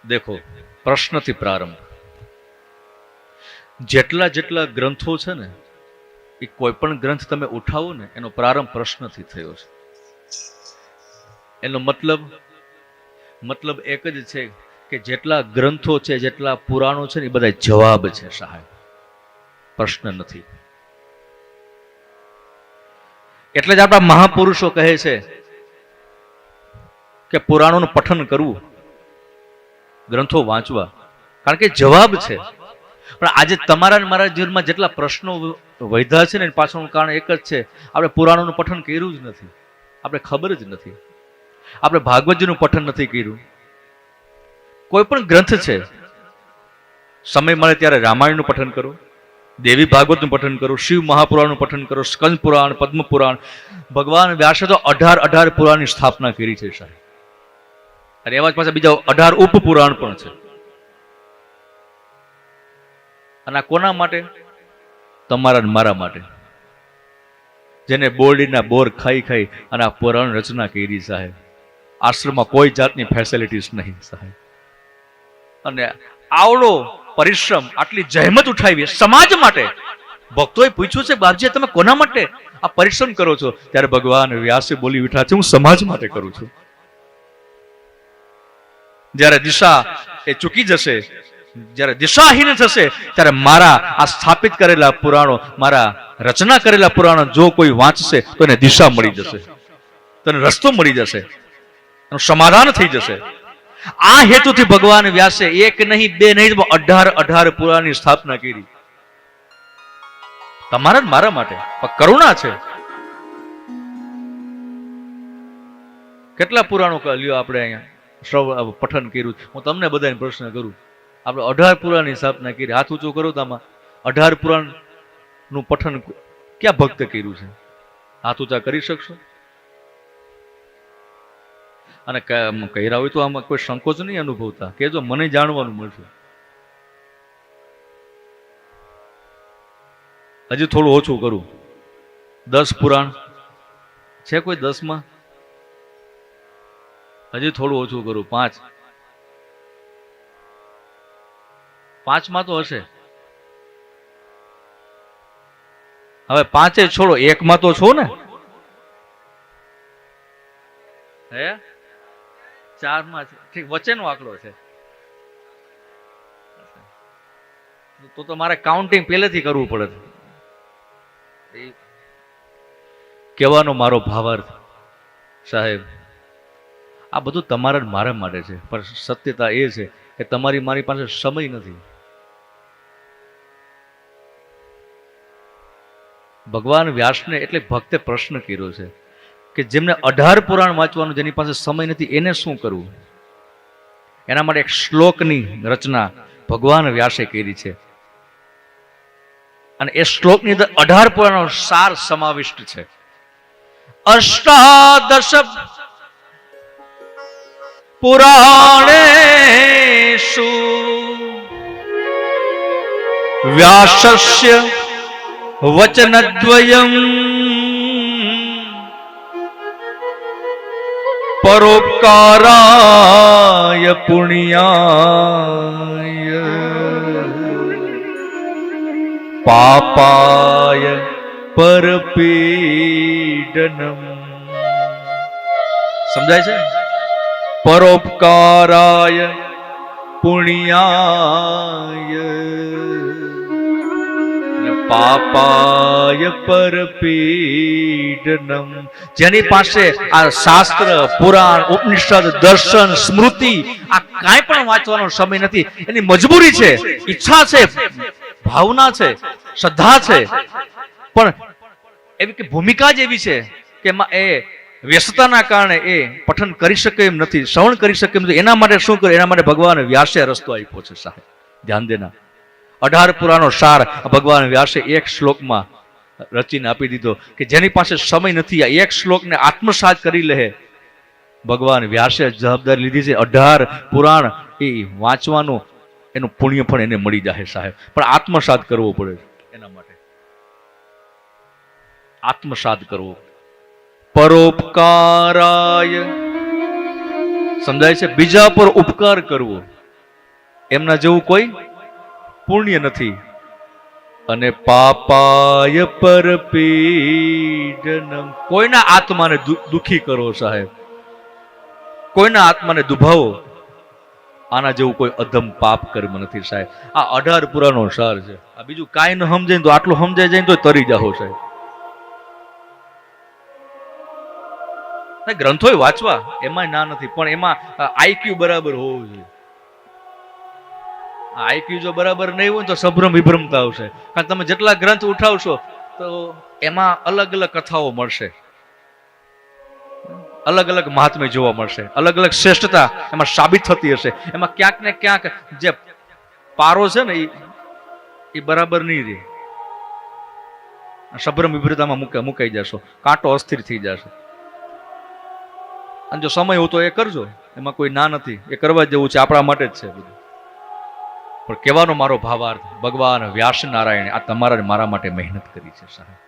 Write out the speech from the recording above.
દેખો, પ્રશ્નથી પ્રારંભ. જેટલા જેટલા ગ્રંથો છે ને, એ કોઈ પણ ગ્રંથ તમે ઉઠાવો ને, એનો પ્રારંભ પ્રશ્નથી થયો છે. એનો મતલબ એક જ છે કે જેટલા ગ્રંથો છે, જેટલા પુરાણો છે ને, એ બધા જવાબ છે સાહેબ, પ્રશ્ન નથી. એટલે જ આપણા મહાપુરુષો કહે છે કે પુરાણોનું પઠન કરવું, ગ્રંથો વાંચવા, કારણ કે જવાબ છે. પણ આજે તમારા અને મારા જીવનમાં જેટલા પ્રશ્નો વધ્યા છે ને, એની પાછળનું કારણ એક જ છે, આપણે પુરાણોનું પઠન કર્યું જ નથી, આપણે ખબર જ નથી, આપણે ભાગવતજીનું પઠન નથી કર્યું. કોઈ પણ ગ્રંથ છે, સમય મળે ત્યારે રામાયણનું પઠન કરો, દેવી ભાગવતનું પઠન કરો, શિવ મહાપુરાણનું પઠન કરો, સ્કંદ પુરાણ, પદ્મ પુરાણ. ભગવાન વ્યાસે તો 18 પુરાણની સ્થાપના કરી છે સાહેબ. અને એવા જ પાછા બીજા 18 ઉપપુરાણ પણ છે. અને આ કોના માટે? તમારા ને મારા માટે, જેને બોરડીના બોર ખાઈ ખાઈ અને આ પુરાણ રચના કરી સાહેબ. આશ્રમમાં કોઈ જાતની ફેસિલિટીઝ નહીં સાહેબ. અને આવડો પરિશ્રમ, આટલી જહેમત ઉઠાવી સમાજ માટે. ભક્તોએ પૂછ્યું છે, બાપજી તમે કોના માટે આ પરિશ્રમ કરો છો? ત્યારે ભગવાન વ્યાસે બોલી ઉઠ્યા છે, હું સમાજ માટે કરું છું. જ્યારે દિશા એ ચૂકી જશે, જ્યારે દિશાહીન થશે, ત્યારે મારા આ સ્થાપિત કરેલા પુરાણો, મારા રચના કરેલા પુરાણો જો કોઈ વાંચશે તો એને દિશા મળી જશે, તને રસ્તો મળી જશે, એનું સમાધાન થઈ જશે. આ હેતુથી ભગવાન વ્યાસે એક નહીં, બે નહીં, 18 પુરાણની સ્થાપના કરી. તમારા જ મારા માટે કરુણા છે. કેટલા પુરાણો લ્યો આપણે અહીંયા પઠન કર્યું. હું તમને બધાને પ્રશ્ન કરું, આપણે 18 પુરાણની સ્થાપના કરી, હાથ ઊંચો કરો તો આમાં 18 પુરાણ નું પઠન ક્યાં ભક્ત કર્યું છે? હાથ ઊંચા કરી શકશો? અને કર્યા હોય તો આમાં કોઈ સંકોચ નહીં અનુભવતા, કે જો મને જાણવાનું મળશે. હજી થોડું ઓછું કરું, 10 પુરાણ છે કોઈ 10માં? હજી થોડું ઓછું કરું, 5માં તો હશે. હવે 5 છોડો, 1માં તો છો ને? હે 4માં છે, ઠીક, વચ્ચેનો આંકડો છે. તો મારે કાઉન્ટિંગ પહેલેથી કરવું પડે. કહેવાનો મારો ભાવાર્થ સાહેબ, આ બધું તમારા મારા માટે છે, પણ સત્યતા એ છે કે તમારી મારી પાસે સમય નથી. ભગવાન વ્યાસને એટલે ભક્તે પ્રશ્ન કર્યો છે કે જેમને 18 પુરાણ વાંચવાનું, જેની પાસે સમય નથી, એને શું કરવું? એના માટે એક શ્લોકની રચના ભગવાન વ્યાસે કરી છે. અને એ શ્લોકની અંદર 18 પુરાણનો સાર સમાવિષ્ટ છે. અષ્ટાદશ પુરાણેષુ વ્યાસસ્ય વચનદ્વયમ પરોપકારાય પુણ્યાય પાપાય પરપીડનમ. સમજાય છે? પરોપકારાય પુણ્યાય પાપાય પરપીડનમ. જેની પાસે આ શાસ્ત્ર, પુરાણ, ઉપનિષદ, દર્શન, સ્મૃતિ, આ કાંઈ પણ વાંચવાનો સમય નથી, એની મજબૂરી છે, ઈચ્છા છે, ભાવના છે, શ્રદ્ધા છે, પણ એવી કે ભૂમિકા જ એવી છે કે એ વ્યસ્તતાના કારણે એ પઠન કરી શકે એમ નથી, શ્રવણ કરી શકે એમ નથી. એના માટે શું કરે? એના માટે ભગવાન વ્યાસે રસ્તો આપ્યો છે સાહેબ. ધ્યાન દેના, 18 પુરાણનો સાર ભગવાન વ્યાસે એક શ્લોકમાં રચીને આપી દીધો કે જેની પાસે સમય નથી, આ એક શ્લોકને આત્મસાત કરી લે. ભગવાન વ્યાસે જવાબદારી લીધી છે. 18 પુરાણ એ વાંચવાનું, એનું પુણ્ય પણ એને મળી જાય સાહેબ, પણ આત્મસાત કરવો પડે. એના માટે આત્મસાત કરવો. પરોપકારાય, સમજાય છે? બીજા પર ઉપકાર કરવો. એમના જેવું કોઈ પુણ્ય નથી. અને પાપાય પર પીડનમ, કોઈના આત્માને દુખી કરો સાહેબ, કોઈના આત્માને દુભાવો, આના જેવું કોઈ અધમ પાપ કર્મ નથી સાહેબ. આ 18 પુરાનો સાર છે. આ બીજું કાંઈ ન સમજાય તો આટલું સમજાય જાય તો તરી જાઓ સાહેબ. ગ્રંથો વાંચવા એમાં ના નથી, પણ એમાં આઈક્યુ બરાબર હોવું જોઈએ. આઈક્યુ જો બરાબર નહીં હોય તો સંભ્રમ વિભ્રમતા આવશે. કારણ તમે જેટલા ગ્રંથ ઉઠાવશો તો એમાં અલગ અલગ કથાઓ મળશે, અલગ અલગ મહાત્મ્ય જોવા મળશે, અલગ અલગ શ્રેષ્ઠતા એમાં સાબિત થતી હશે. એમાં ક્યાંક ને ક્યાંક જે પારો છે ને એ બરાબર નહીં રહે. સંભ્રમ વિભ્રતામાં મુકાઈ જશો, કાંટો અસ્થિર થઈ જશે. અને જો સમય હોય તો એ કરજો, એમાં કોઈ ના નથી, એ કરવા જેવું છે, આપણા માટે જ છે બધું. પણ કહેવાનો મારો ભાવાર્થ, ભગવાન વ્યાસ નારાયણ આ તમારા મારા માટે મહેનત કરી છે સાહેબ.